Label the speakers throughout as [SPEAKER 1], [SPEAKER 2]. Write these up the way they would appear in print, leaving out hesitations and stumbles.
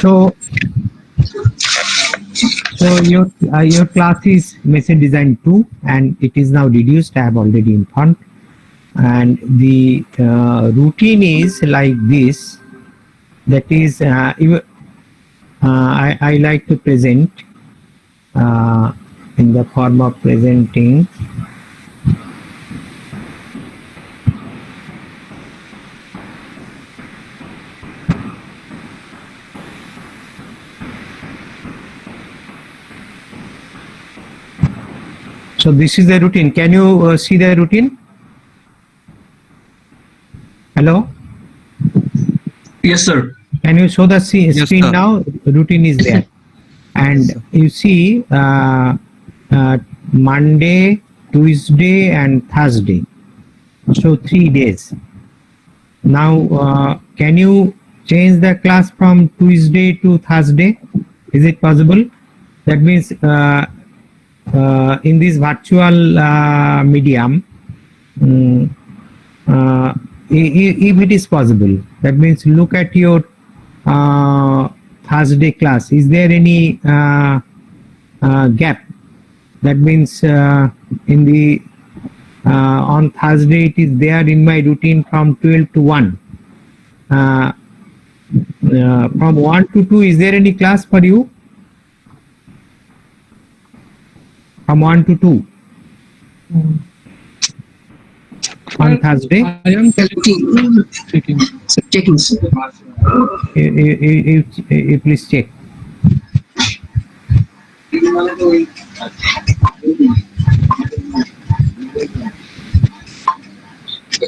[SPEAKER 1] So, your class is machine design 2, and it is now reduced. I have already informed, and the routine is like this. That is, I like to present in the form of presenting. So this is the routine. Can you see the routine? Hello?
[SPEAKER 2] Yes, sir.
[SPEAKER 1] Can you show the screen
[SPEAKER 2] sir.
[SPEAKER 1] now? Routine is there. And you see Monday, Tuesday and Thursday. So 3 days. Now can you change the class from Tuesday to Thursday? Is it possible? That means in this virtual medium, if it is possible, that means look at your Thursday class. Is there any gap? That means in the on Thursday it is there in my routine from 12 to 1. From 1 to 2, is there any class for you? From 1 to 2 on Thursday?
[SPEAKER 3] I am checking. Checking.
[SPEAKER 1] You please check.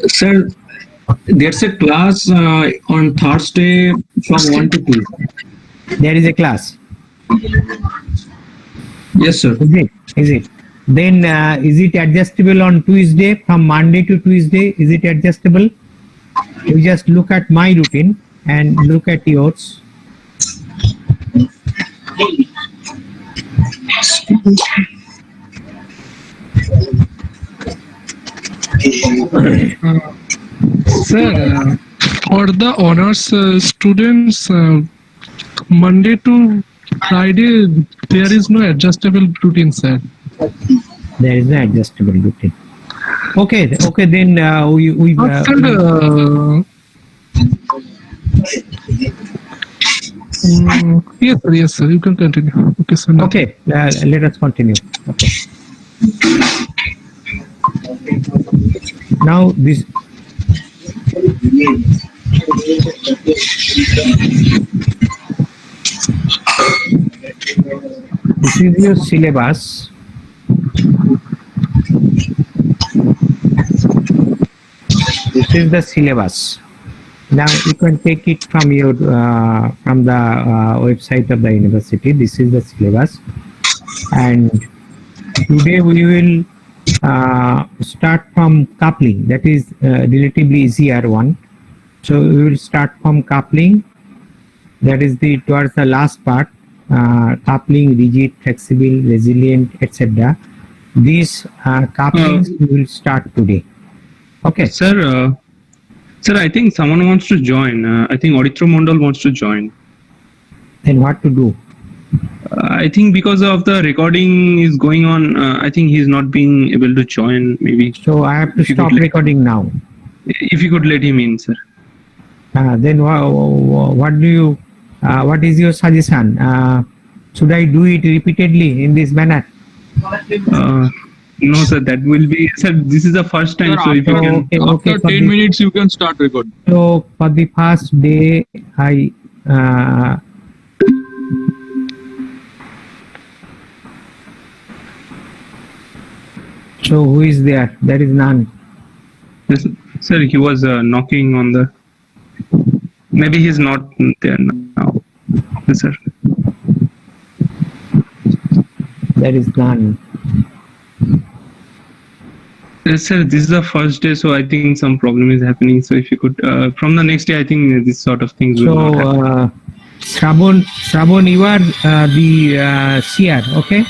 [SPEAKER 2] Sir, there's a class on Thursday from 1 to 2.
[SPEAKER 1] There is a class.
[SPEAKER 2] Yes, sir.
[SPEAKER 1] Is it? Then is it adjustable on Tuesday, from Monday to Tuesday? Is it adjustable? You just look at my routine and look at yours.
[SPEAKER 3] Sir, for the honors students, Monday to Friday, there is no adjustable routine, sir.
[SPEAKER 1] There is no adjustable routine. Okay, then we
[SPEAKER 3] yes, sir, you can continue. Okay, sir.
[SPEAKER 1] Okay, let us continue. Okay. Now this. This is your syllabus. This is the syllabus. Now you can take it from your from the website of the university. This is the syllabus, and today we will start from coupling. That is relatively easier one. So we will start from coupling. That is towards the last part. Coupling, rigid, flexible, resilient, etc. These couplings we will start today. Okay.
[SPEAKER 4] Sir, I think someone wants to join. I think Auditro Mondal wants to join.
[SPEAKER 1] Then what to do?
[SPEAKER 4] I think because of the recording is going on, I think he's not being able to join, maybe.
[SPEAKER 1] So I have to stop recording now.
[SPEAKER 4] If you could let him in, sir.
[SPEAKER 1] Then what do you? What is your suggestion? Should I do it repeatedly in this manner?
[SPEAKER 4] No, sir. That will be. Sir, this is the first time.
[SPEAKER 3] Sir,
[SPEAKER 4] so if you can.
[SPEAKER 3] After 10 minutes, you can start recording.
[SPEAKER 1] So for the first day, I. So who is there? There is none.
[SPEAKER 4] Yes, sir, he was knocking on the. Maybe he's not there now. Yes, sir.
[SPEAKER 1] There is none.
[SPEAKER 4] Yes, sir. This is the first day, so I think some problem is happening. So if you could, from the next day, I think this sort of things will not happen.
[SPEAKER 1] Shravan, you are the seer, okay?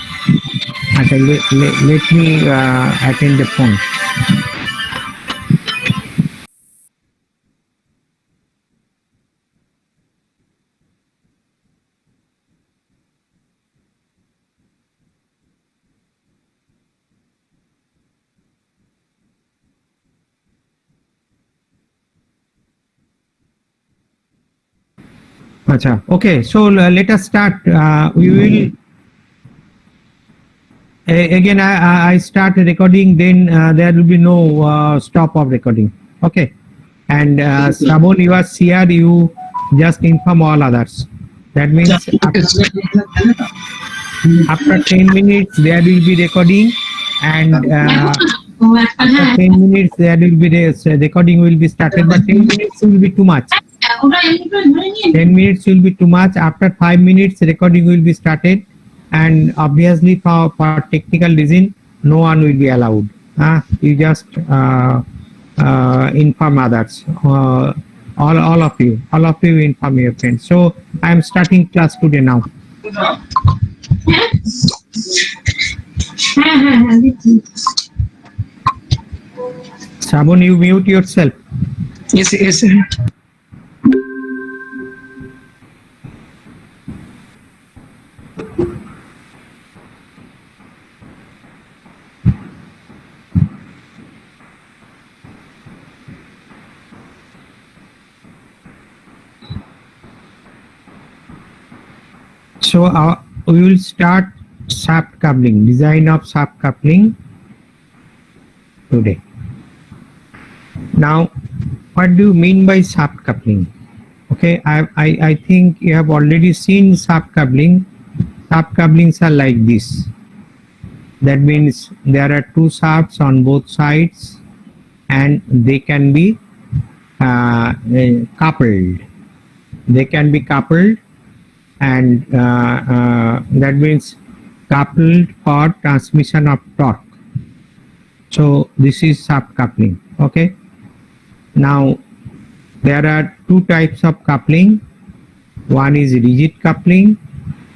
[SPEAKER 1] Okay, let me attend the phone. Acha. Okay, so let us start. We will again. I start recording. Then there will be no stop of recording. Okay. And Sabon, you are CR. You just inform all others. That means after 10 minutes there will be recording, and after 10 minutes there will be recording will be started. But 10 minutes will be too much. 10 minutes will be too much. After 5 minutes recording will be started, and obviously for technical reason no one will be allowed. You just inform others. All of you inform your friends. So I am starting class today now. Sabon, you mute yourself.
[SPEAKER 2] Yes, sir.
[SPEAKER 1] So we will start shaft coupling, design of shaft coupling today. Now, what do you mean by shaft coupling? Okay, I think you have already seen shaft coupling. Shaft couplings are like this. That means there are two shafts on both sides, and they can be coupled. They can be coupled, and that means coupled for transmission of torque. So this is shaft coupling. Okay. Now there are two types of coupling. One is rigid coupling,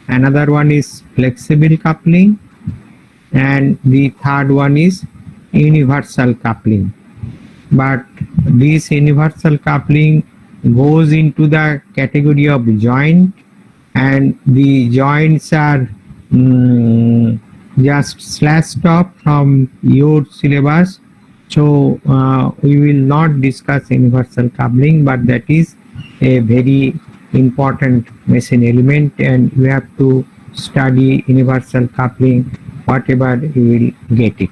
[SPEAKER 1] another one is flexible coupling, and the third one is universal coupling. But this universal coupling goes into the category of joint, and the joints are just slashed off from your syllabus. So we will not discuss universal coupling, but that is a very important machine element, and you have to study universal coupling whatever you will get it.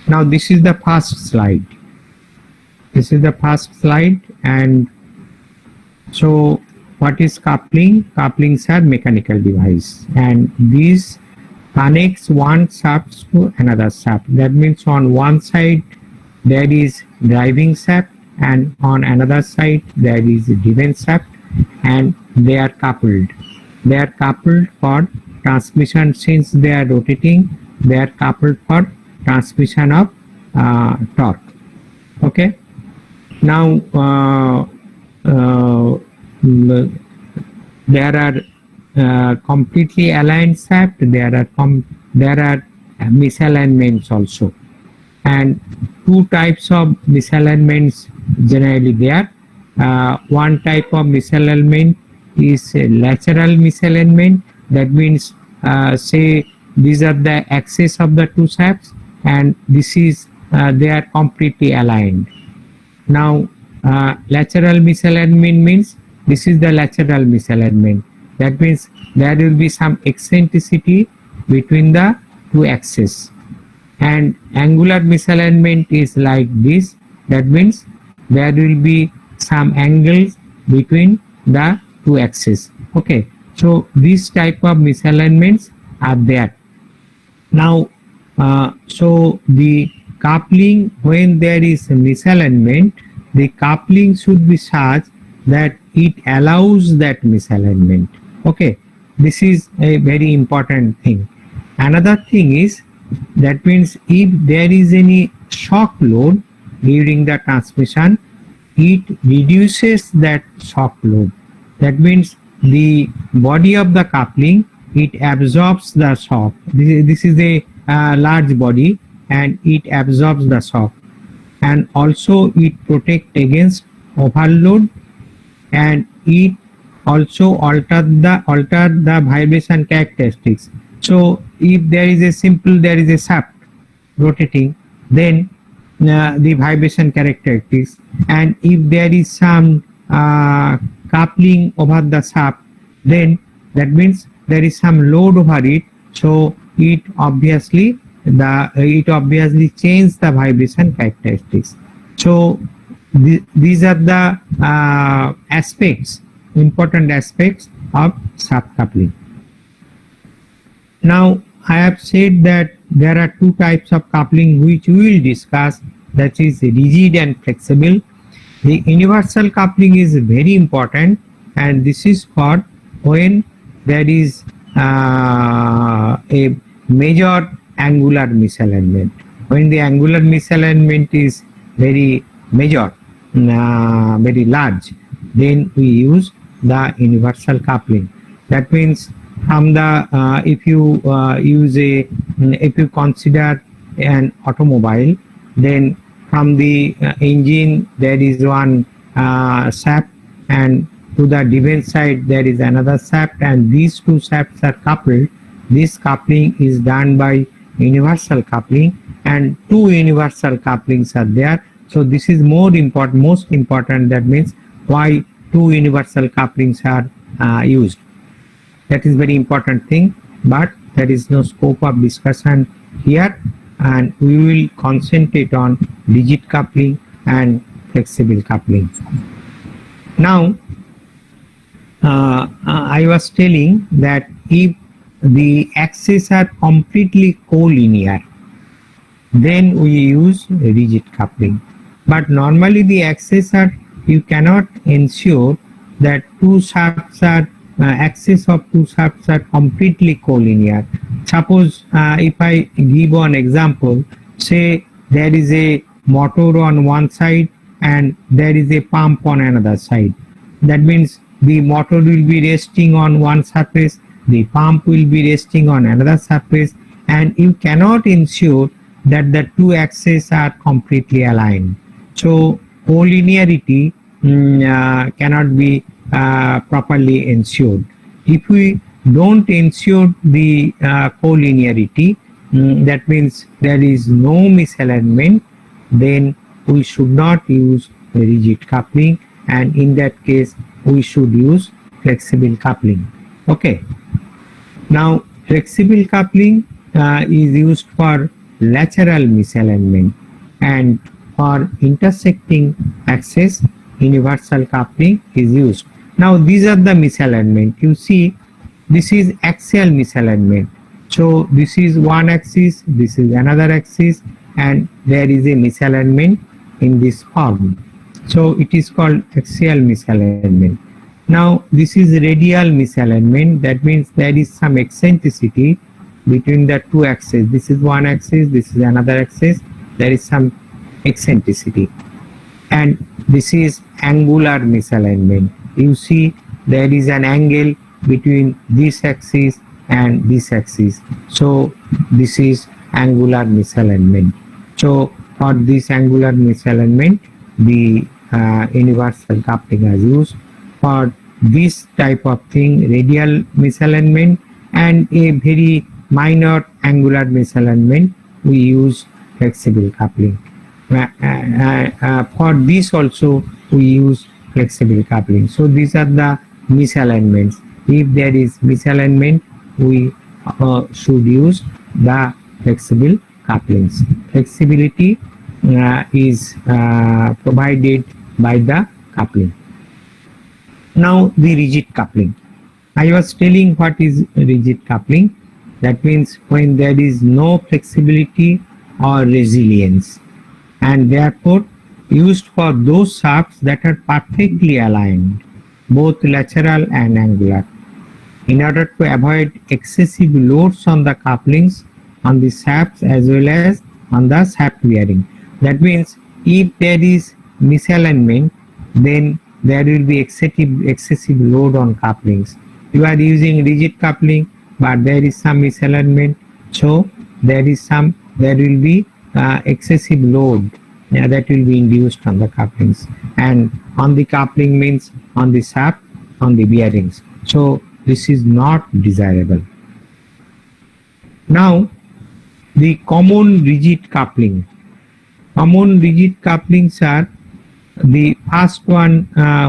[SPEAKER 1] Now this is the first slide. This is the first slide. And so what is coupling? Couplings are mechanical device, and these connects one shaft to another shaft. That means on one side there is driving shaft, and on another side there is driven shaft, and they are coupled. They are coupled for transmission. Since they are rotating, they are coupled for transmission of torque. Okay. Now there are completely aligned shaft. There are misalignments also, and two types of misalignments generally there. One type of misalignment is a lateral misalignment. That means say these are the axes of the two shafts, and this is they are completely aligned. Now lateral misalignment means this is the lateral misalignment. That means there will be some eccentricity between the two axes. And angular misalignment is like this. That means there will be some angles between the two axes. Okay. So these type of misalignments are there. Now so the coupling, when there is a misalignment, the coupling should be such that it allows that misalignment. Okay, this is a very important thing. Another thing is, that means if there is any shock load during the transmission, it reduces that shock load. That means the body of the coupling, it absorbs the shock. This is a large body, and it absorbs the shock, and also it protects against overload, and it also alter the vibration characteristics. So if there is a shaft rotating, then the vibration characteristics, and if there is some coupling over the shaft, then that means there is some load over it, so it obviously changes the vibration characteristics. So these are the important aspects of shaft coupling. Now I have said that there are two types of coupling which we will discuss, that is rigid and flexible. The universal coupling is very important, and this is for when there is a major angular misalignment. When the angular misalignment is very major, very large, then we use the universal coupling. That means from the if you consider an automobile, then from the engine there is one shaft, and to the defense side there is another shaft, and these two shafts are coupled. This coupling is done by universal coupling, and two universal couplings are there. So this is most important. That means why two universal couplings are used. That is very important thing, but there is no scope of discussion here, and we will concentrate on rigid coupling and flexible coupling. Now I was telling that if the axes are completely collinear, then we use rigid coupling. But normally the axes are, you cannot ensure that two shafts are axis of two shafts are completely collinear. Suppose if I give one example, say there is a motor on one side and there is a pump on another side. That means the motor will be resting on one surface, the pump will be resting on another surface, and you cannot ensure that the two axes are completely aligned. So collinearity cannot be properly ensured. If we don't ensure the collinearity, that means there is no misalignment, then we should not use rigid coupling, and in that case we should use flexible coupling. Okay. Now flexible coupling is used for lateral misalignment, and for intersecting axis universal coupling is used. Now these are the misalignment. You see, this is axial misalignment. So this is one axis, this is another axis, and there is a misalignment in this form. So it is called axial misalignment. Now this is radial misalignment. That means there is some eccentricity between the two axes. This is one axis, this is another axis. There is some eccentricity. And this is angular misalignment. You see there is an angle between this axis and this axis. So this is angular misalignment. So for this angular misalignment, the universal coupling is used. For this type of thing, radial misalignment and a very minor angular misalignment, we use flexible coupling. For this also we use flexible coupling. So these are the misalignments. If there is misalignment, we should use the flexible couplings. Flexibility is provided by the coupling. Now the rigid coupling. I was telling what is rigid coupling. That means when there is no flexibility or resilience, and therefore used for those shafts that are perfectly aligned, both lateral and angular, in order to avoid excessive loads on the couplings on the shafts as well as on the shaft bearing. That means if there is misalignment, then there will be excessive load on couplings. You are using rigid coupling, but there is some misalignment, so there will be excessive load that will be induced on the couplings, and on the coupling means on the shaft, on the bearings. So this is not desirable. Now the common rigid coupling. Common rigid couplings are the first one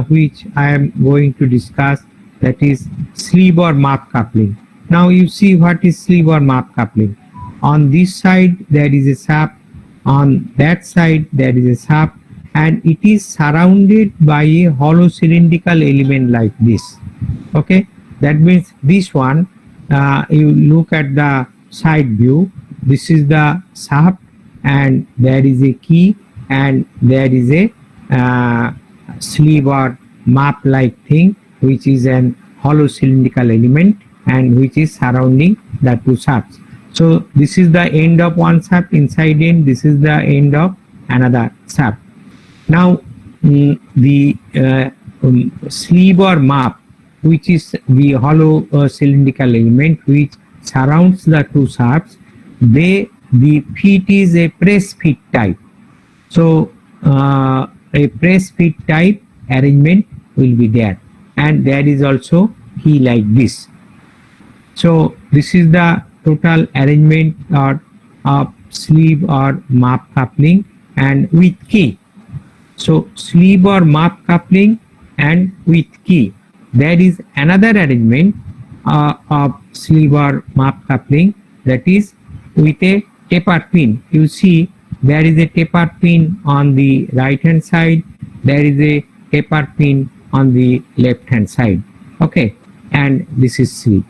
[SPEAKER 1] which I am going to discuss, that is sleeve or muff coupling. Now you see what is sleeve or muff coupling. On this side there is a shaft, on that side there is a shaft, and it is surrounded by a hollow cylindrical element like this. Okay, that means this one, you look at the side view, this is the shaft and there is a key and there is a sleeve or muff like thing which is an hollow cylindrical element and which is surrounding the two shafts. So this is the end of one shaft, inside end, this is the end of another shaft. Now the sleeve or muff, which is the hollow cylindrical element which surrounds the two shafts, the feet is a press feet type. So a press feet type arrangement will be there, and there is also key like this. So this is the total arrangement of sleeve or muff coupling and with key. So sleeve or muff coupling and with key. There is another arrangement of sleeve or muff coupling, that is with a taper pin. You see there is a taper pin on the right hand side, there is a taper pin on the left hand side. Okay, and this is sleeve.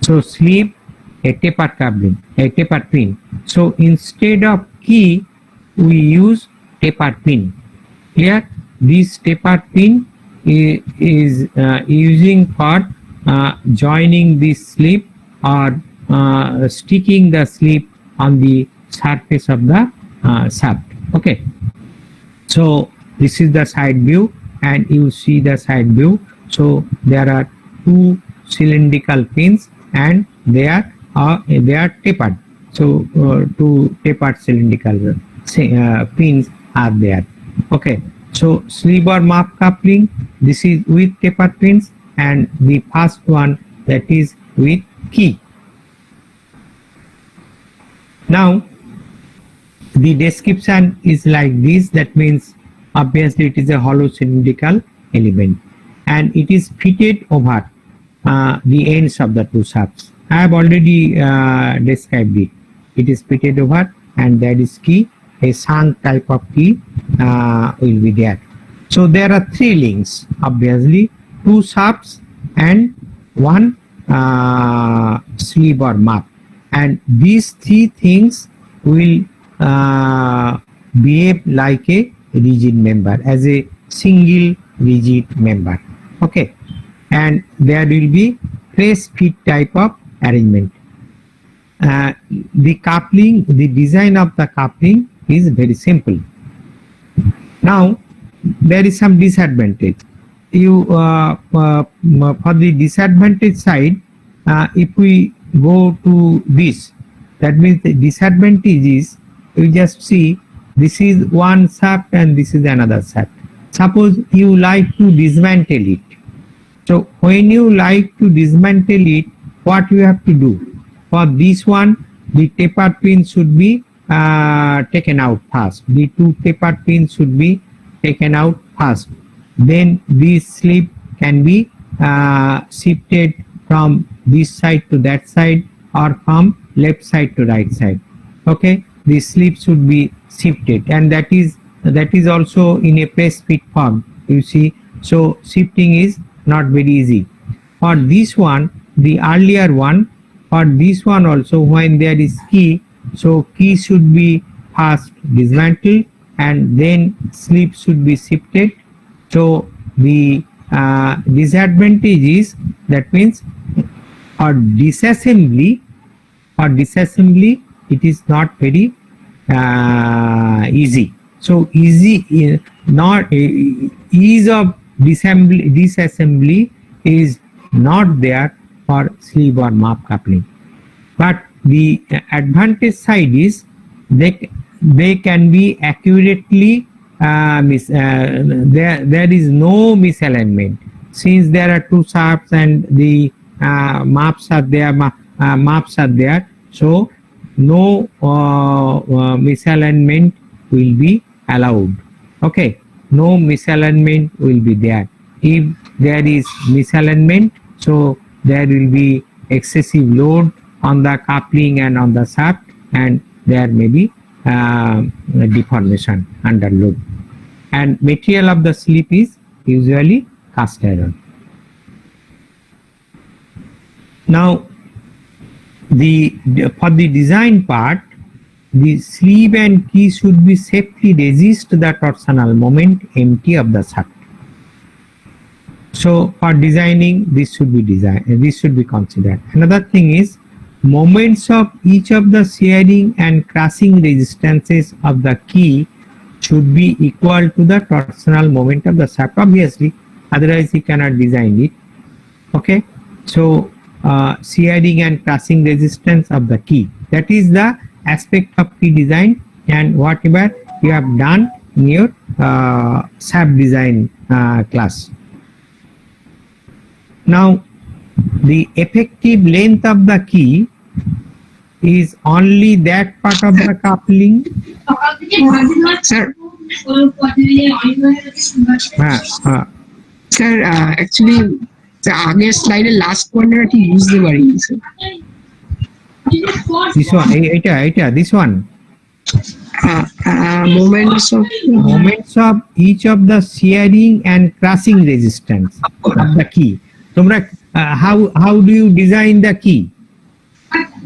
[SPEAKER 1] So sleeve, a taper coupling, a taper pin. So instead of key we use taper pin. Here this taper pin is using for joining this sleeve or sticking the sleeve on the surface of the shaft. Okay, so this is the side view and you see the side view. So there are two cylindrical pins and they are tapered. So two tapered cylindrical pins are there. Okay, so sleeve or muff coupling, this is with taper pins, and the first one, that is with key. Now the description is like this, that means obviously it is a hollow cylindrical element and it is fitted over the ends of the two shafts. I have already described it. It is fitted over and there is key, a shank type of key will be there. So there are three links, obviously two shafts and one sleeve or muff, and these three things will behave like a rigid member, as a single rigid member. Okay, and there will be press fit type of arrangement. The coupling, the design of the coupling is very simple. Now there is some disadvantage. You for the disadvantage side, if we go to this, that means the disadvantage is, you just see this is one shaft and this is another shaft. Suppose you like to dismantle it. So when you like to dismantle it, what you have to do? For this one, the taper pin should be taken out first. The two taper pins should be taken out first. Then this sleeve can be shifted from this side to that side or from left side to right side. Okay, the sleeve should be shifted, and that is also in a press fit form, you see. So shifting is not very easy. For this one, the earlier one, for this one also, when there is key, so key should be first dismantled and then sleeve should be shifted. So the disadvantage is, that means for disassembly it is not very easy. So ease of disassembly is not there for sleeve or muff coupling. But the advantage side is they can be accurately there is no misalignment, since there are two shafts and the muffs are there, so no misalignment will be allowed. Okay, no misalignment will be there. If there is misalignment, so there will be excessive load on the coupling and on the shaft, and there may be deformation under load. And material of the slip is usually cast iron. Now, for the design part, the sleeve and key should be safely resist the torsional moment empty of the shaft. So for designing, this should be considered. Another thing is moments of each of the shearing and crushing resistances of the key should be equal to the torsional moment of the shaft, obviously, otherwise you cannot design it. Okay, so shearing and crushing resistance of the key, that is the aspect of key design and whatever you have done in your shaft design class. Now, the effective length of the key is only that part of the coupling.
[SPEAKER 5] Sir. Sir, actually, the আগের স্লাইডে last পয়েন্টটা বুঝতে পারিনি sir.
[SPEAKER 1] This one, this one. Moments of each of the shearing and crushing resistance of the key. How do you design the key?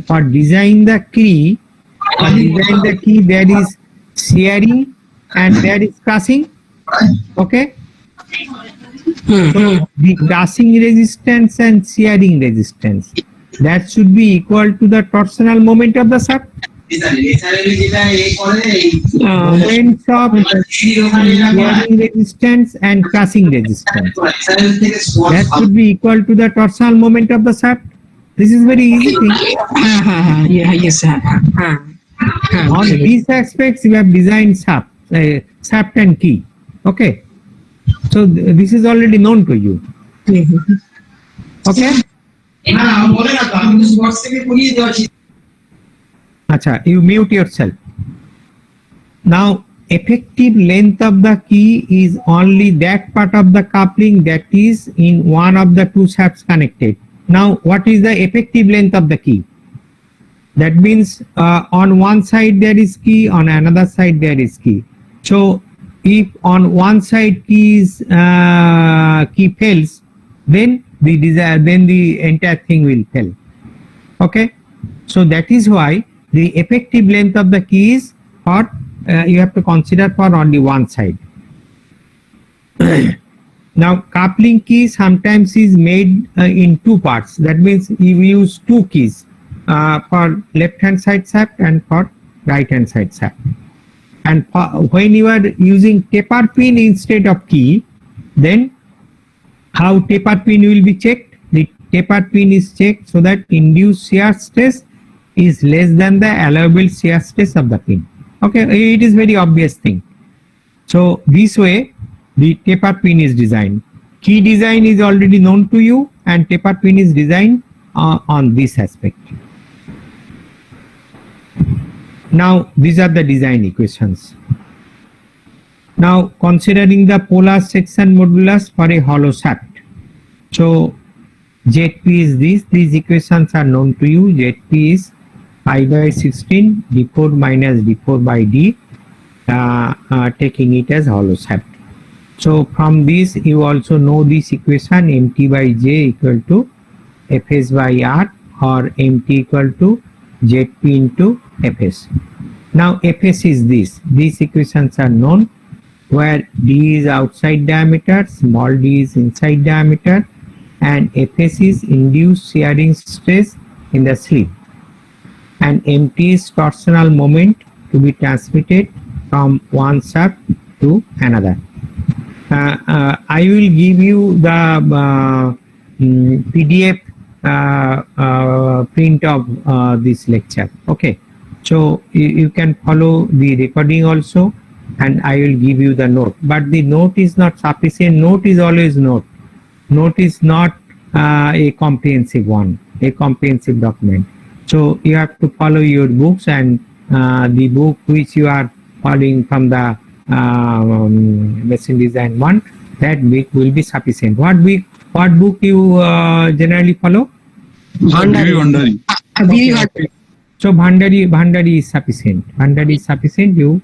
[SPEAKER 1] For design the key, there is shearing and there is crushing. Okay. So the crushing resistance and shearing resistance, that should be equal to the torsional moment of the shaft. Moments of shearing resistance and crushing resistance, that should be equal to the torsional moment of the shaft. This is very easy thing.
[SPEAKER 5] Yeah, yes, sir.
[SPEAKER 1] On these aspects, we have designed shaft and key. Okay. So this is already known to you. Okay. Acha, you mute yourself. Now, effective length of the key is only that part of the coupling that is in one of the two shafts connected. Now, what is the effective length of the key? That means on one side there is key, on another side there is key. So if on one side key fails, then the entire thing will fail. Okay, so that is why the effective length of the key is for you have to consider for only one side. Now, coupling key sometimes is made in two parts. That means you use two keys for left hand side shaft and for right hand side shaft. And when you are using taper pin instead of key, then how taper pin will be checked? The taper pin is checked so that induced shear stress is less than the allowable shear stress of the pin. Okay, it is very obvious thing. So this way the taper pin is designed. Key design is already known to you, and taper pin is designed on this aspect. Now, these are the design equations. Now, considering the polar section modulus for a hollow shaft. So, ZP is this. These equations are known to you. ZP is pi by 16 d4 minus d4 by d, taking it as hollow shaft. So, from this you also know this equation mt by j equal to fs by r, or mt equal to zp into fs. Now, fs is this. These equations are known, where d is outside diameter, small d is inside diameter, and fs is induced shearing stress in the sleeve, and mt is torsional moment to be transmitted from one shaft to another. I will give you the PDF print of this lecture. Okay, so you can follow the recording also, and I will give you the note. But the note is not sufficient. Note is always note. Note is not a comprehensive one, a comprehensive document. So you have to follow your books, and the book which you are following from the machine design 1, that book will be sufficient. What book you generally follow?
[SPEAKER 5] Bhandari.
[SPEAKER 3] Bhandari.
[SPEAKER 5] Abhi
[SPEAKER 1] Okay, okay. So Bhandari is sufficient. Bhandari is sufficient. You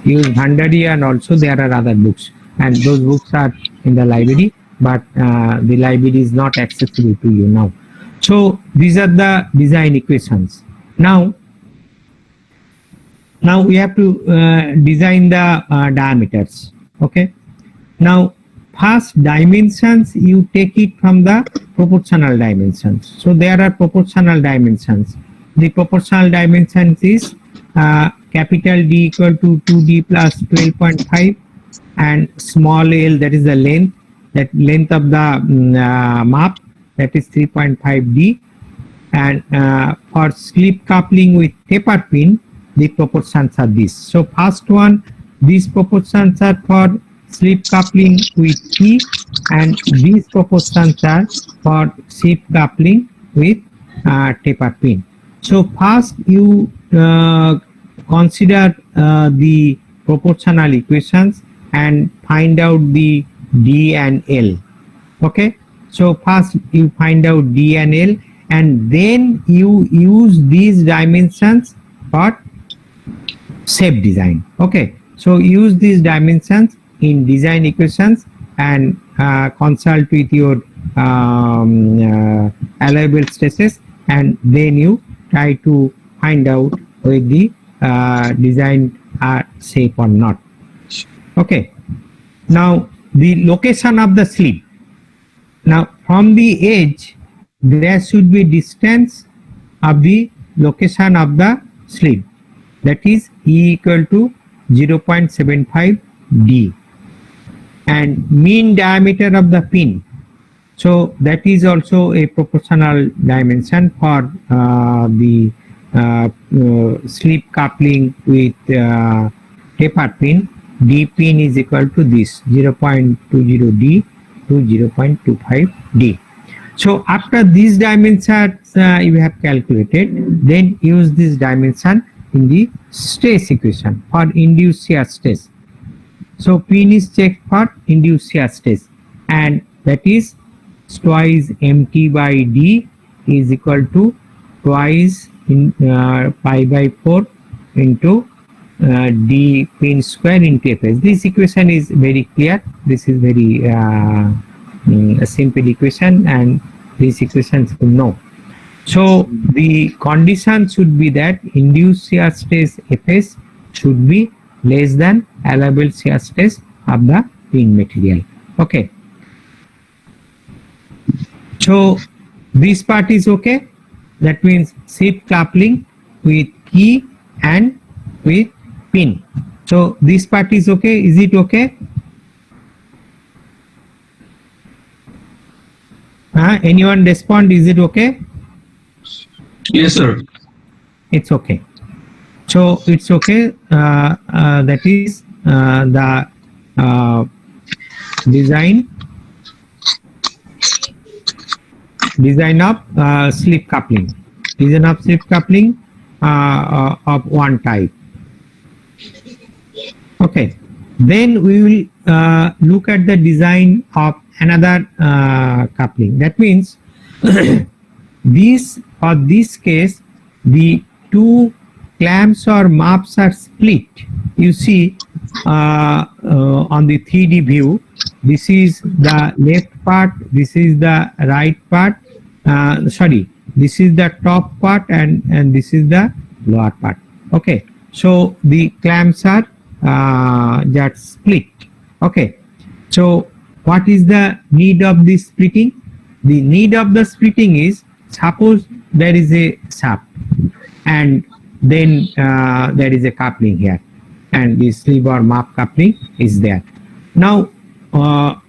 [SPEAKER 1] use Bhandari, and also there are other books, and those books are in the library, but the library is not accessible to you now. So these are the design equations. Now we have to design the diameters. Okay. Now first dimensions, you take it from the proportional dimensions. So there are proportional dimensions. The proportional dimensions is capital D equal to 2D plus 12.5, and small l, that is the length, that length of the map, that is 3.5D. And for slip coupling with taper pin, the proportions are this. So first one, these proportions are for slip coupling with key, and these proportions are for slip coupling with taper pin. So first you consider the proportional equations and find out the D and L. Okay, so first you find out D and L, and then you use these dimensions for shape design. Okay, so use these dimensions in design equations and consult with your allowable stresses, and then you try to find out whether the design are safe or not. Okay, now the location of the sleeve. Now from the edge there should be distance of the location of the sleeve, that is E equal to 0.75 D, and mean diameter of the pin, so that is also a proportional dimension for the slip coupling with taper pin. D pin is equal to this 0.20 D to 0.25 D. So after these dimensions you have calculated, then use this dimension in the stress equation for induced shear stress. So pin is checked for induced shear stress, and that is twice MT by D is equal to twice in pi by 4 into D pin square into Fs. This equation is very clear. This is very a simple equation, and these equations you know. So the condition should be that induced shear stress Fs should be less than allowable shear stress of the pin material. Okay. So this part is okay. That means slip coupling with key and with pin. So this part is okay. Is it okay? Anyone respond? Is it okay?
[SPEAKER 2] Yes, sir.
[SPEAKER 1] It's okay. So it's okay. That is the design of slip coupling. Design of slip coupling of one type. Okay. Then we will look at the design of another coupling. That means for this case, the two clamps or muffs are split. You see on the 3D view, this is the left part, this is the right part, this is the top part, and this is the lower part. Okay, so the clamps are just split. Okay, so what is the need of this splitting? The need of the splitting is, suppose there is a shaft and then there is a coupling here, and the sleeve or muff coupling is there. Now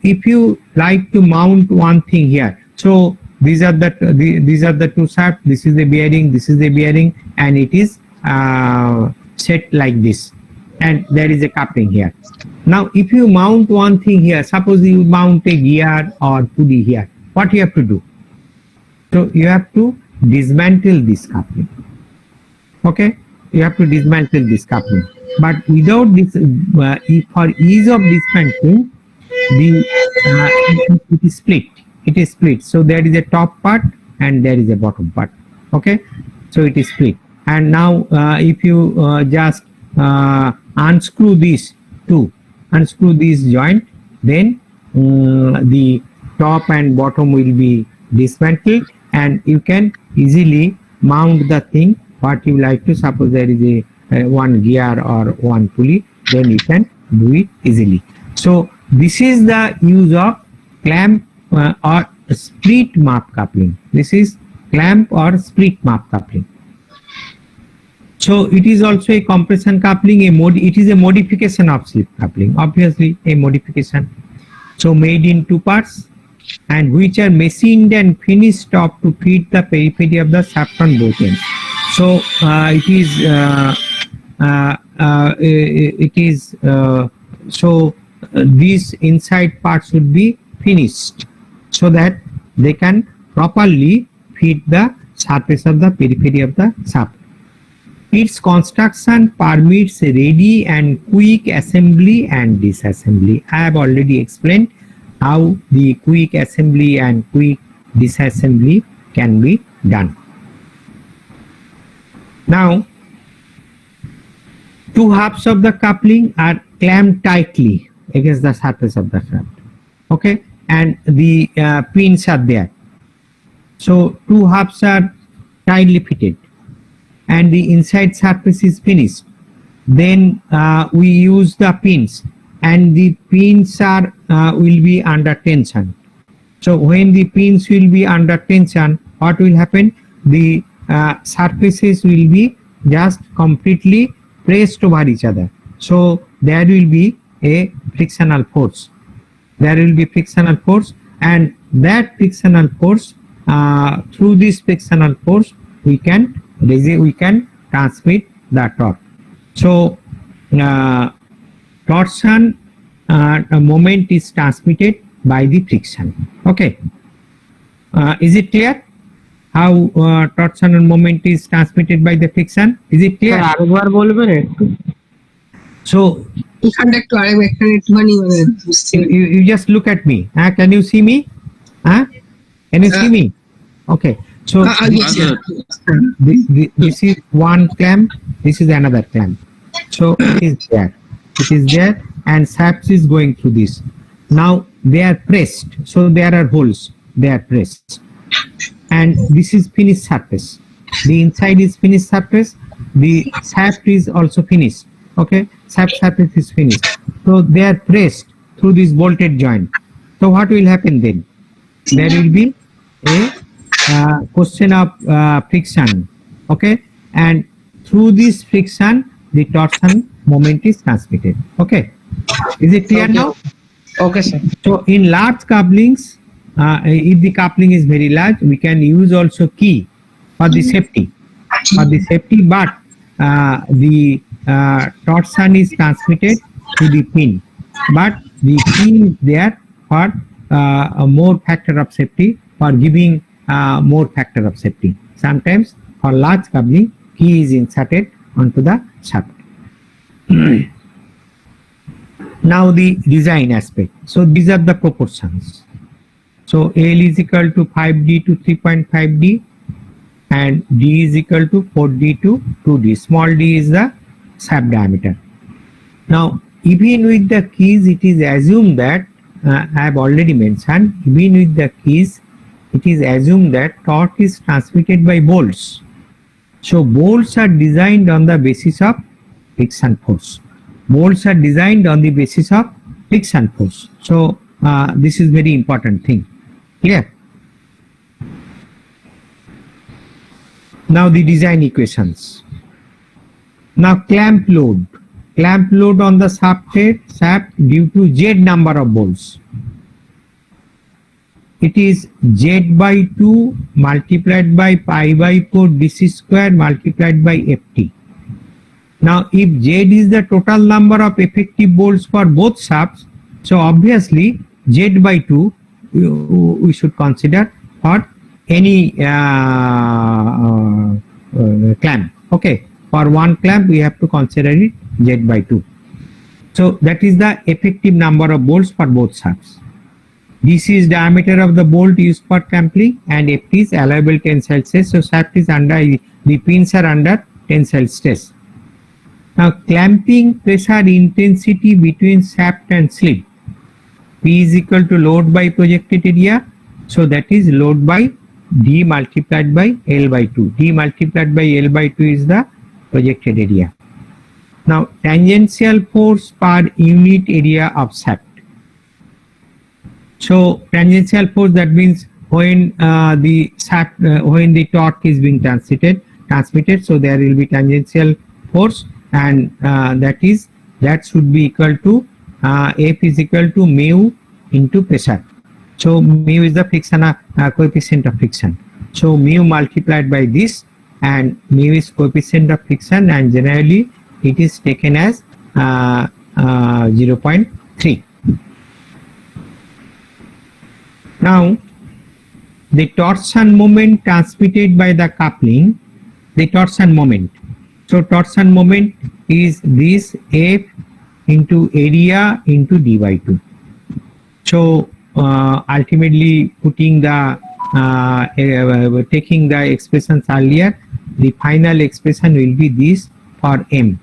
[SPEAKER 1] if you like to mount one thing here, so these are the two shafts, this is the bearing, this is the bearing, and it is set like this, and there is a coupling here. Now if you mount one thing here, suppose you mount a gear or pulley here, what you have to do? So you have to dismantle this coupling. Okay, you have to dismantle this coupling. But without this, for ease of dismantling, it is split. It is split. So there is a top part and there is a bottom part. Okay, so it is split. And now if you just unscrew this unscrew this joint, then the top and bottom will be dismantled, and you can easily mount the thing what you like to. Suppose there is a one gear or one pulley, then you can do it easily. So this is the use of clamp or split Muff coupling. This is clamp or split Muff coupling. So it is also a compression coupling. It is a modification of slip coupling, obviously a modification. So made in two parts, and which are machined and finished up to fit the periphery of the shaft on both ends. So these inside parts should be finished so that they can properly fit the surface of the periphery of the shaft. Its construction permits ready and quick assembly and disassembly. I have already explained how the quick assembly and quick disassembly can be done. Now, two halves of the coupling are clamped tightly against the surface of the shaft. Okay, and the pins are there. So two halves are tightly fitted, and the inside surface is finished. Then we use the pins, and the pins are will be under tension. So when the pins will be under tension, what will happen? The surfaces will be just completely pressed over each other. So there will be a frictional force. There will be frictional force, and that frictional force, through this frictional force, we can transmit the torque. So torsion moment is transmitted by the friction. Okay, is it clear how torsion moment is transmitted by the friction? Is it clear? So you just look at me. Can you see me? Can you see me? Okay. So this is one clamp, this is another clamp. So it is there. It is there, and shafts is going through this. Now they are pressed. So there are holes. They are pressed. And this is finished surface. The inside is finished surface. The shaft is also finished. Okay, shaft surface is finished. So they are pressed through this bolted joint. So what will happen then? There will be a question of friction. Okay, and through this friction, the torsion moment is transmitted. Okay, is it clear now?
[SPEAKER 5] Okay, sir.
[SPEAKER 1] So in large couplings, if the coupling is very large, we can use also key for the safety. But the torsion is transmitted to the pin. But the key is there for a more factor of safety, for giving more factor of safety. Sometimes for large coupling, key is inserted onto the shaft. Now the design aspect. So these are the proportions. So L is equal to 5D to 3.5D, and D is equal to 4D to 2D. Small d is the shaft diameter. Now even with the keys, it is assumed that I have already mentioned, even with the keys, it is assumed that torque is transmitted by bolts. So bolts are designed on the basis of friction force. Bolts are designed on the basis of friction force. So this is very important thing. Clear? Now the design equations. Now clamp load. Clamp load on the shaft due to Z number of bolts. It is Z by 2 multiplied by pi by 4 DC square multiplied by FT. Now if Z is the total number of effective bolts for both shafts, so obviously Z by 2 we should consider for any clamp. Okay, for one clamp we have to consider it Z by 2. So that is the effective number of bolts for both shafts. This is diameter of the bolt used for clamping, and F is allowable tensile stress. So shaft is under, the pins are under tensile stress. Now clamping pressure intensity between shaft and sleeve. P is equal to load by projected area. So that is load by D multiplied by L by 2. D multiplied by L by 2 is the projected area. Now tangential force per unit area of shaft. So tangential force, that means when the shaft, when the torque is being transmitted, so there will be tangential force, and that should be equal to F is equal to mu into pressure. So mu is the friction coefficient of friction. So mu multiplied by this, and mu is coefficient of friction, and generally it is taken as 0.3. Now the torsion moment transmitted by the coupling, the torsion moment. So torsion moment is this F into area into D by 2. So ultimately putting the taking the expressions earlier, the final expression will be this for M.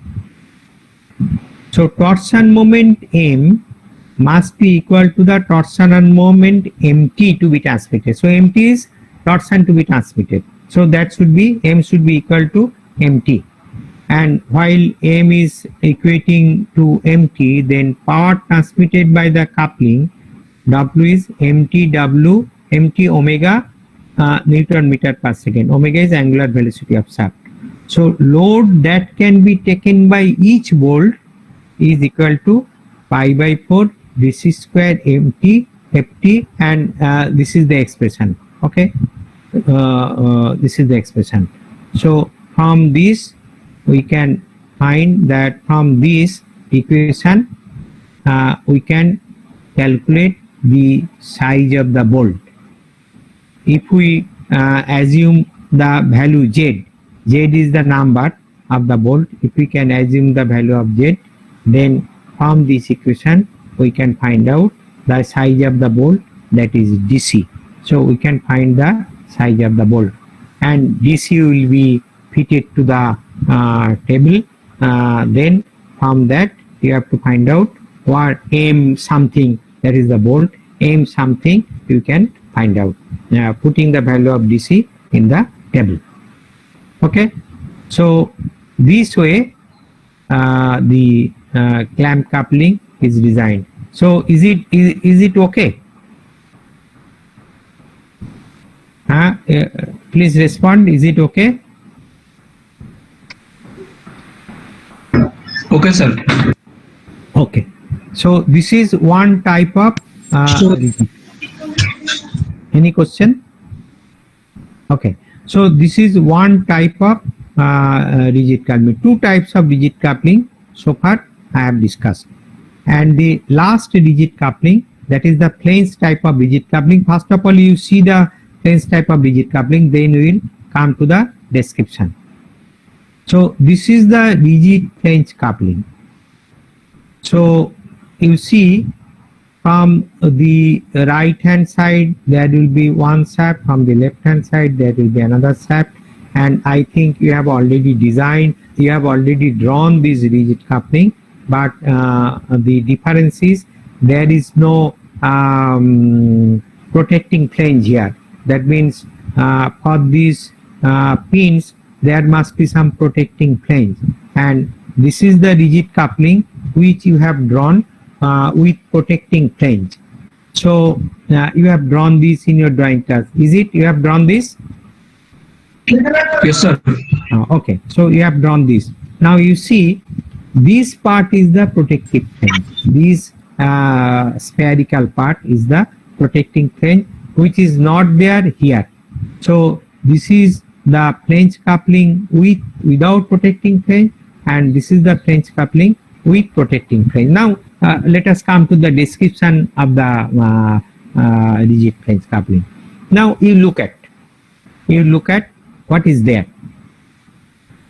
[SPEAKER 1] So torsion moment M must be equal to the torsion moment MT to be transmitted. So MT is torsion to be transmitted. So that should be, M should be equal to MT. And while M is equating to MT, then power transmitted by the coupling, W is MT omega Newton meter per second. Omega is angular velocity of shaft. So load that can be taken by each bolt is equal to pi by 4 DC square MT FT, and this is the expression. Okay, this is the expression. So from this we can find that from this equation we can calculate the size of the bolt. If we assume the value Z is the number of the bolt. If we can assume the value of Z, then from this equation we can find out the size of the bolt, that is DC. So we can find the size of the bolt, and DC will be fitted to the table. Then from that you have to find out what M something, that is the bolt, M something you can find out, putting the value of DC in the table. Okay, so this way the clamp coupling is designed. So is it okay? Please respond. Is it okay?
[SPEAKER 2] Okay, sir.
[SPEAKER 1] Okay. So this is one type of rigid. Any question? Okay. So this is one type of rigid coupling. Two types of rigid coupling so far I have discussed. And the last rigid coupling, that is the flange type of rigid coupling. First of all, you see the flange type of rigid coupling, then we will come to the description. So this is the rigid flange coupling. So you see from the right hand side there will be one shaft, from the left hand side there will be another shaft, and I think you have already designed, you have already drawn this rigid coupling, but the difference is there is no protecting flange here. That means for these pins there must be some protecting flange, and this is the rigid coupling which you have drawn with protecting flange. So you have drawn this in your drawing class. Is it you have drawn this?
[SPEAKER 2] Yes, sir.
[SPEAKER 1] Okay, so you have drawn this. Now you see this part is the protective flange. This spherical part is the protecting flange, which is not there here. So this is the flange coupling without protecting flange, and this is the flange coupling with protecting flange. Now let us come to the description of the rigid flange coupling. Now you look at what is there.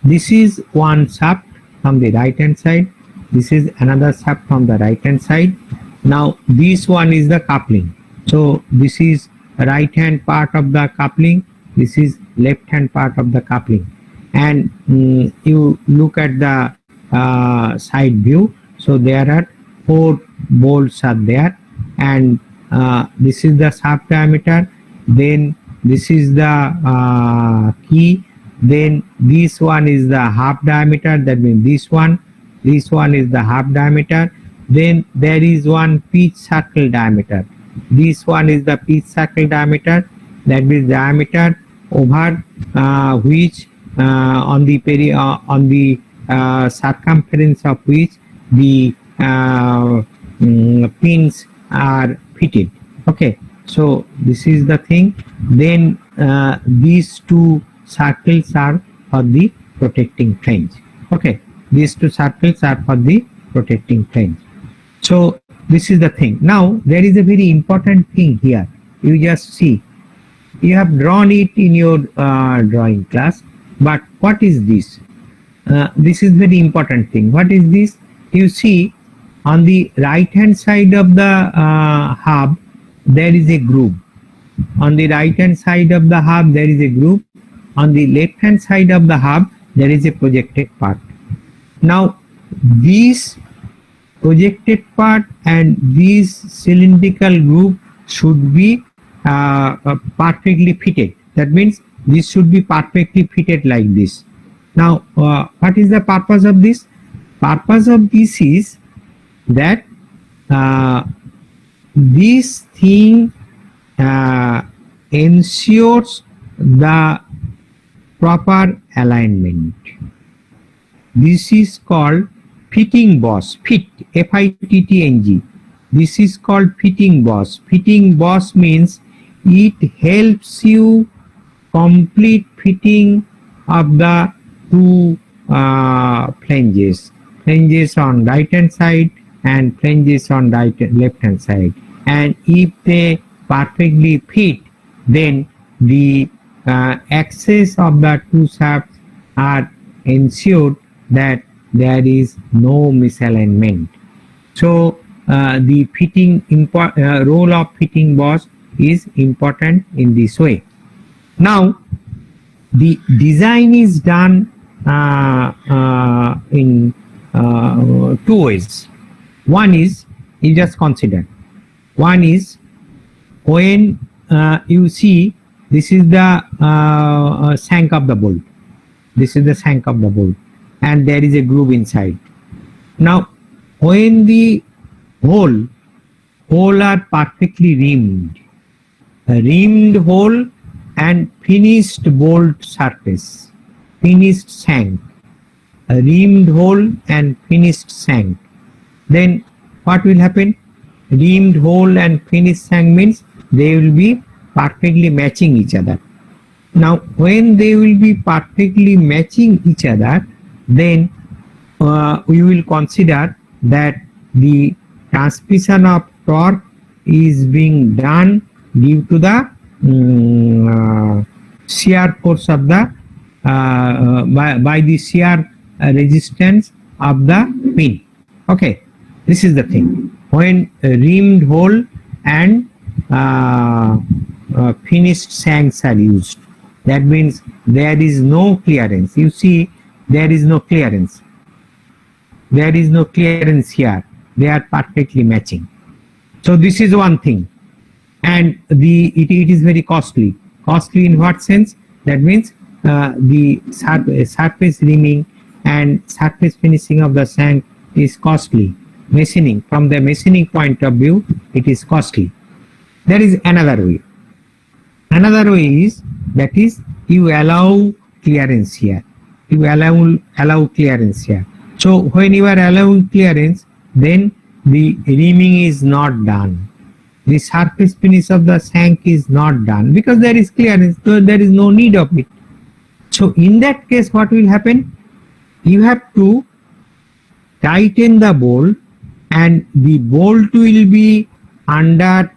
[SPEAKER 1] this is one shaft from the right hand side. This is another shaft from the right hand side. Now this one is the coupling. So this is right hand part of the coupling. This is left hand part of the coupling. And you look at the side view. So there are 4 bolts are there, and this is the shaft diameter. Then this is the key. Then this one is the half diameter. That means this one is the half diameter. Then there is one pitch circle diameter. This one is the pitch circle diameter. That means diameter over which on the circumference of which the pins are fitted. Okay, so this is the thing. Then these 2 circles are for the protecting flange. Okay, these 2 circles are for the protecting flange. So this is the thing. Now there is a very important thing here. You just see, you have drawn it in your drawing class, but what is this? This is very important thing. What is this? You see, on the right hand side of the hub there is a groove. On the right hand side of the hub there is a groove. On the left hand side of the hub there is a projected part. Now this projected part and this cylindrical groove should be perfectly fitted. That means this should be perfectly fitted like this. Now what is the purpose of this? Purpose of this is that this thing ensures the proper alignment. This is called fitting boss. Fit, F-I-T-T-N-G. This is called fitting boss. Fitting boss means it helps you complete fitting of the 2 flanges. Flanges on right hand side and flanges on left hand side. And if they perfectly fit, then the access of the 2 shafts are ensured that there is no misalignment. So the fitting role of fitting boss is important in this way. Now the design is done in 2 ways. One is, you just consider, one is when you see this is the shank of the bolt. This is the shank of the bolt, and there is a groove inside. Now when the hole are perfectly rimmed, a rimmed hole and finished bolt surface, finished shank, a rimmed hole and finished shank, then what will happen? Rimmed hole and finished shank means they will be perfectly matching each other. Now when they will be perfectly matching each other, then we will consider that the transmission of torque is being done due to the shear force of the by the shear resistance of the pin. Okay, this is the thing. When rimmed hole and finished shanks are used, that means there is no clearance. You see, there is no clearance. There is no clearance here. They are perfectly matching. So this is one thing. And it is very costly. Costly in what sense? That means the surface rimming and surface finishing of the shank is costly. Machining, from the machining point of view, it is costly. There is another way. Another way is, that is, you allow clearance here. You allow clearance here. So when you are allowing clearance, then the rimming is not done. The surface finish of the shank is not done because there is clearance, so there is no need of it. So in that case, what will happen? You have to tighten the bolt, and the bolt will be under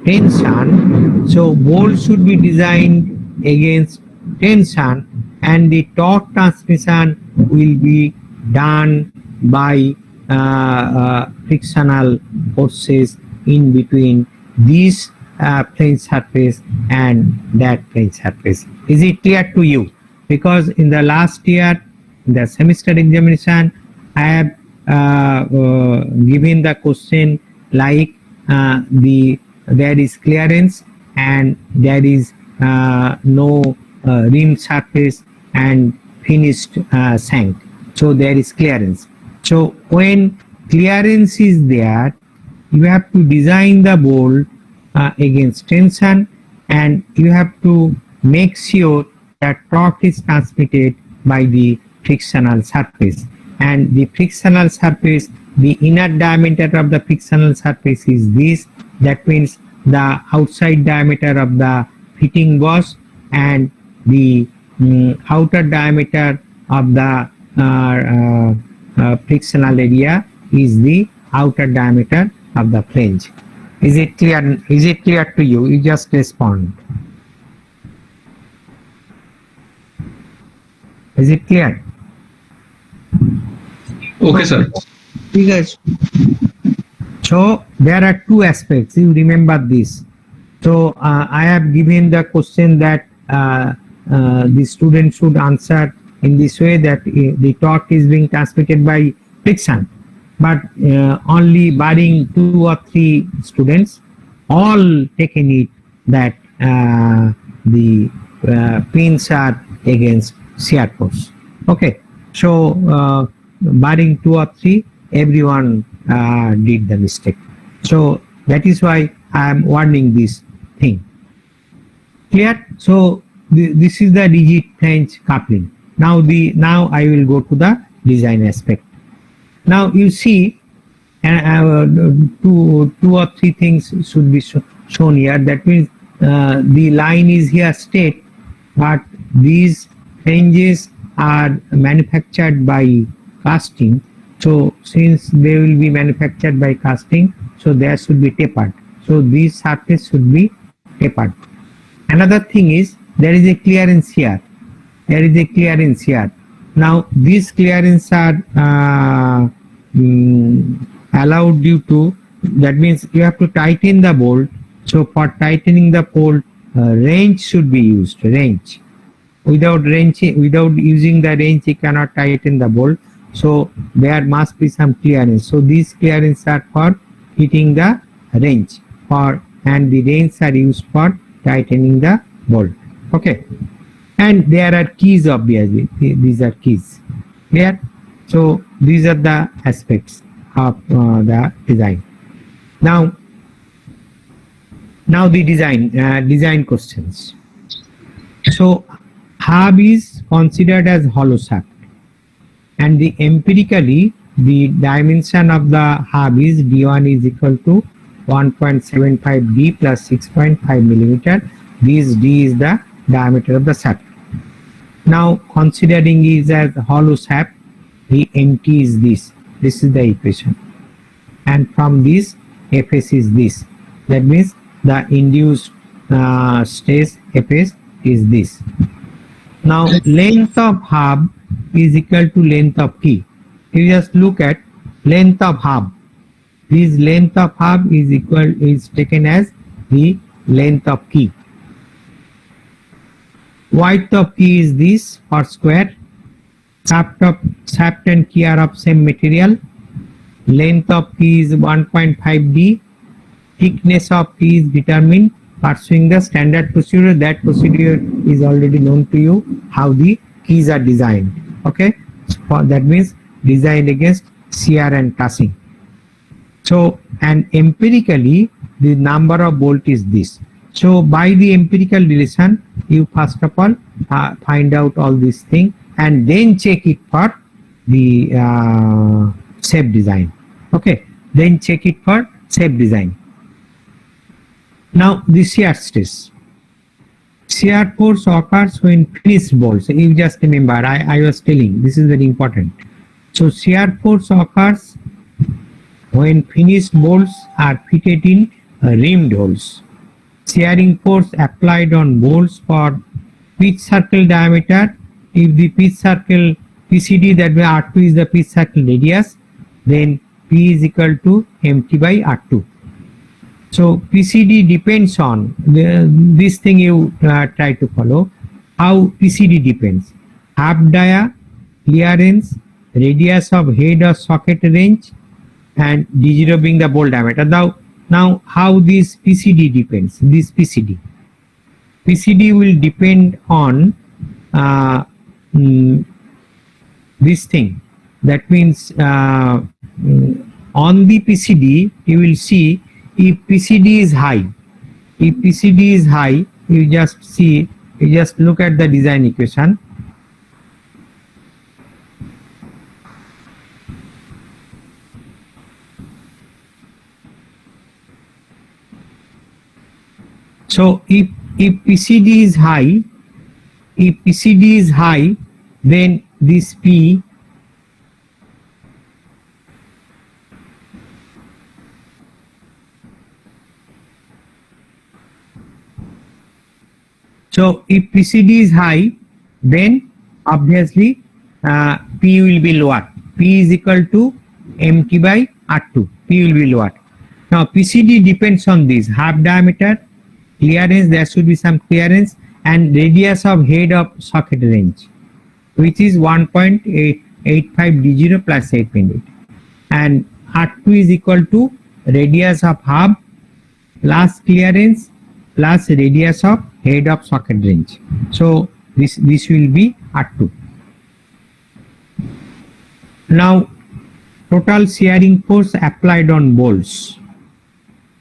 [SPEAKER 1] tension. So bolt should be designed against tension, and the torque transmission will be done by frictional forces in between this plane surface and that plane surface. Is it clear to you? Because in the last year, in the semester examination, I have given the question like there is clearance and there is no rim surface and finished shank. So there is clearance. So when clearance is there, you have to design the bolt against tension, and you have to make sure that torque is transmitted by the frictional surface. And the frictional surface, the inner diameter of the frictional surface is this. That means the outside diameter of the fitting boss, and the outer diameter of the frictional area is the outer diameter of the flange. Is it clear? Is it clear to you? You just respond. Is it clear?
[SPEAKER 2] Okay, sir.
[SPEAKER 1] So there are two aspects. You remember this. So I have given the question that the student should answer in this way, that the torque is being transmitted by friction, but only barring 2 or 3 students, all taken it that the pins are against shear force. Okay, so barring 2 or 3, everyone did the mistake. So that is why I am warning this thing. Clear? So this is the rigid flange coupling. Now I will go to the design aspect. Now you see, two or three things should be shown here. That means the line is here straight, but these flanges are manufactured by casting. So since they will be manufactured by casting, so there should be tapered. So this surface should be tapered. Another thing is, there is a clearance here. There is a clearance here. Now these clearance are allowed due to, that means you have to tighten the bolt. So for tightening the bolt, wrench should be used. Wrench. Without using the wrench, you cannot tighten the bolt. So there must be some clearance. So these clearance are for hitting the wrench, and the wrench are used for tightening the bolt. Okay, and there are keys, obviously. These are keys. Clear? So these are the aspects of the design. Now the design questions. So hub is considered as hollow shaft, and the empirically the dimension of the hub is D1 is equal to 1.75 D plus 6.5 millimeter. This D is the diameter of the shaft. Now considering is as hollow shaft, the MT is this. This is the equation, and from this Fs is this. That means the induced stress Fs is this. Now length of hub is equal to length of key. You just look at length of hub. This length of hub is taken as the length of key. Width of key is this for square. Shaft and key are of same material. Length of key is 1.5 D. Thickness of key is determined pursuing the standard procedure. That procedure is already known to you, how the keys are designed. Okay, so that means designed against shear and crushing. So, and empirically the number of bolt is this. So by the empirical relation, you first of all find out all these things and then check it for the shape design. Okay, then check it for shape design. Now the shear stress. Shear force occurs when finished bolts. You just remember, I was telling, this is very important. So shear force occurs when finished bolts are fitted in rimmed holes. Shearing force applied on bolts for pitch circle diameter if the pitch circle PCD, that way R2 is the pitch circle radius, then P is equal to MT by R2. So PCD depends on this thing you try to follow. How PCD depends? Half dia, clearance, radius of head or socket range, and D0 being the bolt diameter. Now how this PCD depends? This PCD will depend on this thing. That means on the PCD you will see if PCD is high. If PCD is high, you just look at the design equation. So if PCD is high, then this P so if PCD is high, then obviously P will be lower. P is equal to MT by R2. P will be lower. Now PCD depends on this half diameter, clearance, there should be some clearance, and radius of head of socket range, which is 1.85 D0 plus 8.8, and R2 is equal to radius of hub plus clearance plus radius of head of socket range. So this will be R2. Now total shearing force applied on bolts,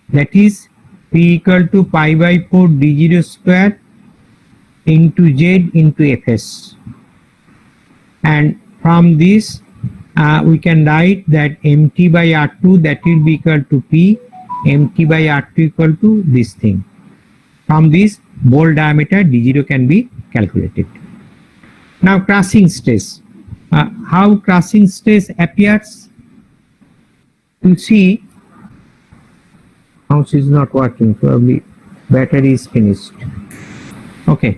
[SPEAKER 1] that is P equal to pi by 4 D0 square into Z into Fs, and from this we can write that MT by R2, that will be equal to P, MT by R2 equal to this thing. From this bolt diameter D0 can be calculated. Now crushing stress. How crushing stress appears? You see, mouse is not working, probably battery is finished. Okay.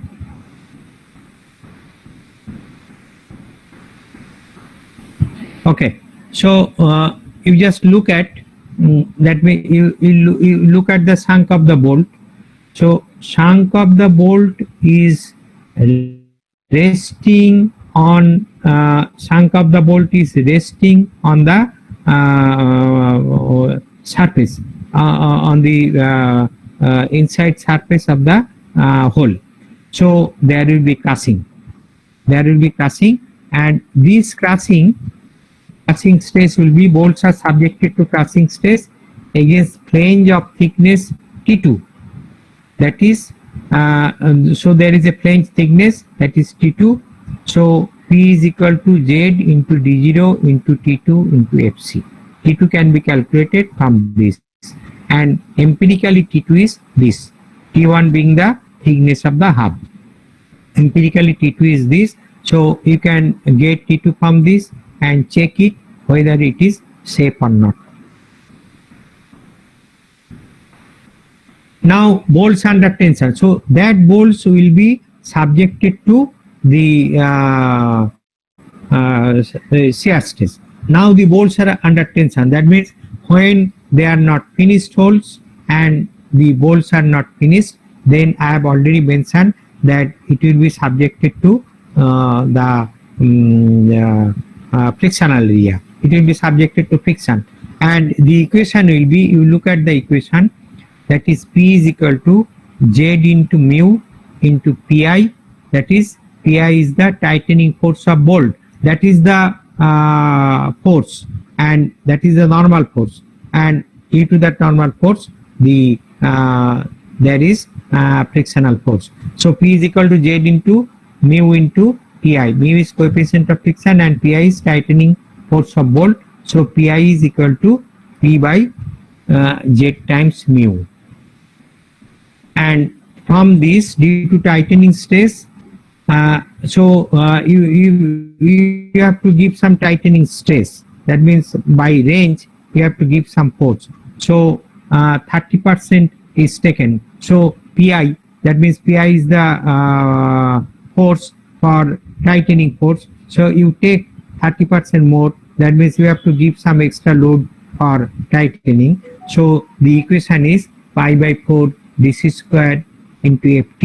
[SPEAKER 1] Okay, so you just look at that way. You look at the shank of the bolt. So shank of the bolt is resting on shank of the bolt is resting on the surface, on the inside surface of the hole. So there will be crushing. There will be crushing, and this crushing stress will be, bolts are subjected to crushing stress against flange of thickness T2. That is, so there is a flange thickness, that is T2. So P is equal to Z into D0 into T2 into FC. T2 can be calculated from this, and empirically T2 is this, T1 being the thickness of the hub. Empirically T2 is this, so you can get T2 from this and check it whether it is safe or not. Now bolts under tension, so that bolts will be subjected to the shear stress. Now the bolts are under tension, that means when they are not finished holes and the bolts are not finished, then I have already mentioned that it will be subjected to the frictional area. It will be subjected to friction, and the equation will be, you look at the equation, that is P is equal to Z into mu into Pi, that is Pi is the tightening force of bolt, that is the force, and that is the normal force, and due to that normal force the there is frictional force. So P is equal to Z into mu into Pi. Mu is coefficient of friction and Pi is tightening force of bolt. So Pi is equal to P by Z times mu. And from this, due to tightening stress, you have to give some tightening stress. That means by range you have to give some force. So 30% is taken. So Pi, that means Pi is the force for tightening force. So you take 30% more. That means you have to give some extra load for tightening. So the equation is pi by 4 dc square into ft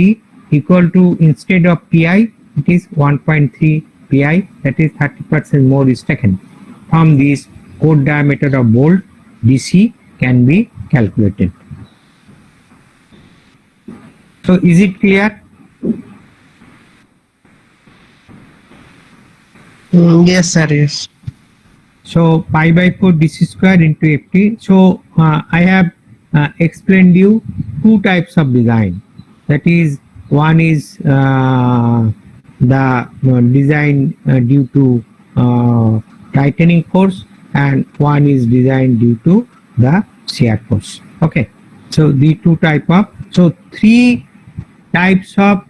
[SPEAKER 1] equal to, instead of pi, it is 1.3 pi. That is 30% more is taken. From this, core diameter of bolt dc can be calculated. So is it clear?
[SPEAKER 5] Yes, sir. Yes.
[SPEAKER 1] So pi by 4 dc square into ft. So I have explained you two types of design. That is, one is the design due to tightening force, and one is design due to the shear force. Okay. So the two type of, so three types of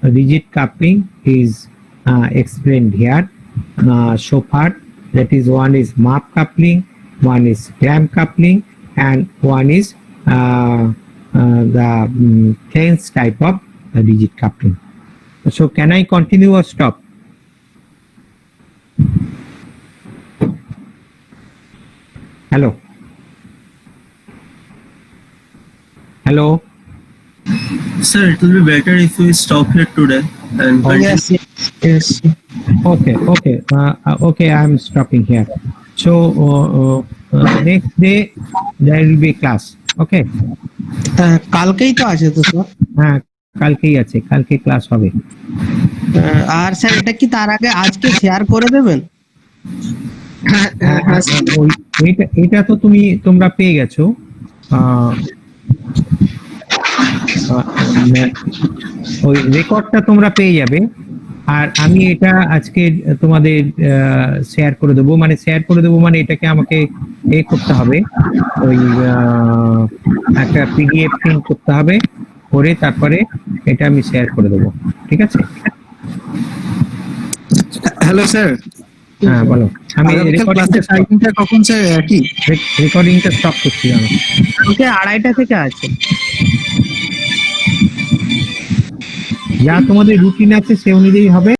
[SPEAKER 1] rigid coupling is explained here so far. That is, one is Muff coupling, one is gram coupling, and one is the Flange type of rigid coupling. So can I continue or stop? Hello. Hello.
[SPEAKER 6] Sir, it will be better if we stop here today and
[SPEAKER 5] Yes. Yes.
[SPEAKER 1] Okay. Okay, I am stopping here. So next day there will be class. Okay.
[SPEAKER 5] কালকেই তো আছে তো sir.
[SPEAKER 1] হ্যাঁ, কালকেই আছে, কালকে class হবে।
[SPEAKER 5] আর sir এটা কি তার আগে আজকে শেয়ার করে দেবেন?
[SPEAKER 1] এটা তো তোমরা পেয়ে গেছো। ওই রেকর্ডটা তোমরা পেয়ে যাবে। আর আমি এটা আজকে তোমাদের শেয়ার করে দেবো, মানে এটাকে আমাকে করতে হবে, ওই একটা পিডিএফ প্রিন্ট করতে হবে, করে তারপরে এটা আমি শেয়ার করে দেবো। ঠিক আছে?
[SPEAKER 6] হ্যালো স্যার,
[SPEAKER 1] হ্যাঁ বলো। আমি
[SPEAKER 6] টাইমিংটা কখন স্যার? কি
[SPEAKER 1] রেকর্ডিংটা স্টপ করছি আমি।
[SPEAKER 5] কালকে 2:30 থেকে আছে।
[SPEAKER 1] যা তোমাদের রুটিন আছে সে অনুযায়ী হবে।